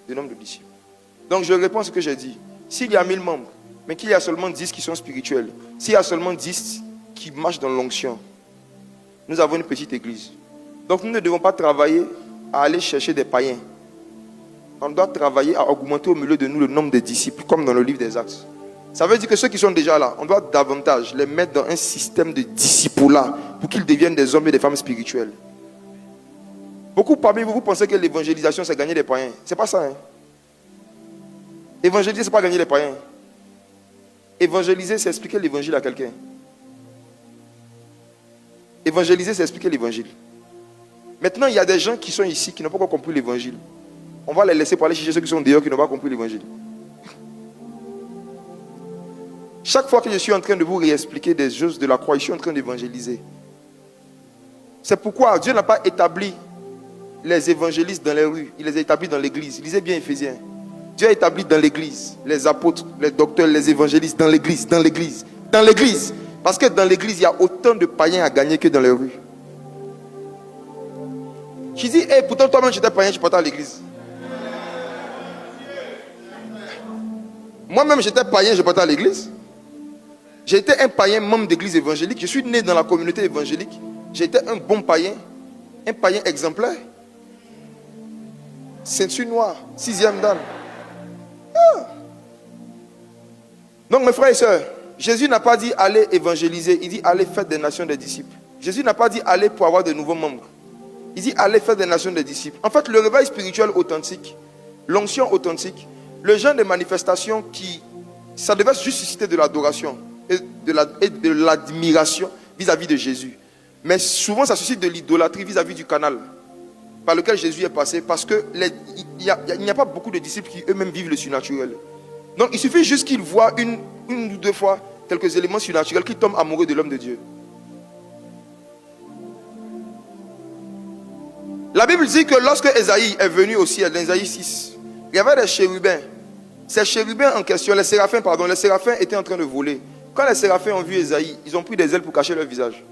de nombre de disciples. Donc je réponds à ce que j'ai dit. S'il y a 1000 membres, mais qu'il y a seulement 10 qui sont spirituels, s'il y a seulement 10 qui marchent dans l'onction, nous avons une petite église. Donc nous ne devons pas travailler à aller chercher des païens. On doit travailler à augmenter au milieu de nous le nombre de disciples, comme dans le livre des Actes. Ça veut dire que ceux qui sont déjà là, on doit davantage les mettre dans un système de disciples-là pour qu'ils deviennent des hommes et des femmes spirituels. Beaucoup parmi vous, vous pensez que l'évangélisation, c'est gagner des païens. C'est pas ça. Évangéliser, c'est pas gagner les païens. Évangéliser, c'est expliquer l'évangile à quelqu'un. Évangéliser, c'est expliquer l'évangile. Maintenant, il y a des gens qui sont ici qui n'ont pas encore compris l'évangile. On va les laisser pour aller chercher ceux qui sont dehors qui n'ont pas compris l'évangile. Chaque fois que je suis en train de vous réexpliquer des choses de la croix, je suis en train d'évangéliser. C'est pourquoi Dieu n'a pas établi les évangélistes dans les rues. Il les a établis dans l'église. Lisez bien Éphésiens. Dieu a établi dans l'église les apôtres, les docteurs, les évangélistes dans l'église, dans l'église, dans l'église. Parce que dans l'église, il y a autant de païens à gagner que dans les rues. Je dis, hey, pourtant toi-même tu étais païen, tu partais à l'église. Moi-même j'étais païen, je partais à l'église. J'étais un païen membre d'église évangélique. Je suis né dans la communauté évangélique. J'étais un bon païen, un païen exemplaire. Ceinture noire, 6e dan. Ah. Donc mes frères et sœurs, Jésus n'a pas dit allez évangéliser, il dit allez faire des nations des disciples. Jésus n'a pas dit allez pour avoir de nouveaux membres. Il dit allez faire des nations des disciples. En fait, le réveil spirituel authentique, l'onction authentique, le genre de manifestation qui, ça devait susciter de l'adoration et de l'admiration vis-à-vis de Jésus. Mais souvent, ça suscite de l'idolâtrie vis-à-vis du canal par lequel Jésus est passé, parce qu'il n'y a pas beaucoup de disciples qui eux-mêmes vivent le surnaturel. Donc, il suffit juste qu'ils voient une ou deux fois quelques éléments surnaturels qu'ils tombent amoureux de l'homme de Dieu. La Bible dit que lorsque Ésaïe est venu au ciel, dans Ésaïe 6, il y avait des chérubins. Ces chérubins en question, les séraphins étaient en train de voler. Quand les séraphins ont vu Ésaïe, ils ont pris des ailes pour cacher leur visage.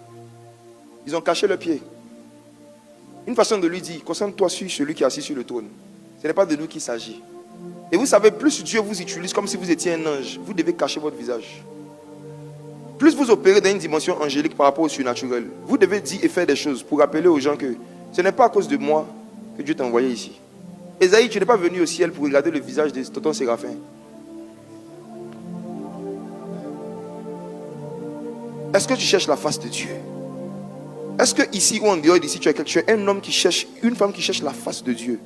Ils ont caché leurs pieds. Une façon de lui dire, concentre-toi sur celui qui est assis sur le trône. Ce n'est pas de nous qu'il s'agit. Et vous savez, plus Dieu vous utilise comme si vous étiez un ange, vous devez cacher votre visage. Plus vous opérez dans une dimension angélique par rapport au surnaturel, vous devez dire et faire des choses pour rappeler aux gens que ce n'est pas à cause de moi que Dieu t'a envoyé ici. Ésaïe, tu n'es pas venu au ciel pour regarder le visage de tonton Séraphin. Est-ce que tu cherches la face de Dieu? Est-ce que ici ou en dehors d'ici, tu es un homme qui cherche, une femme qui cherche la face de Dieu?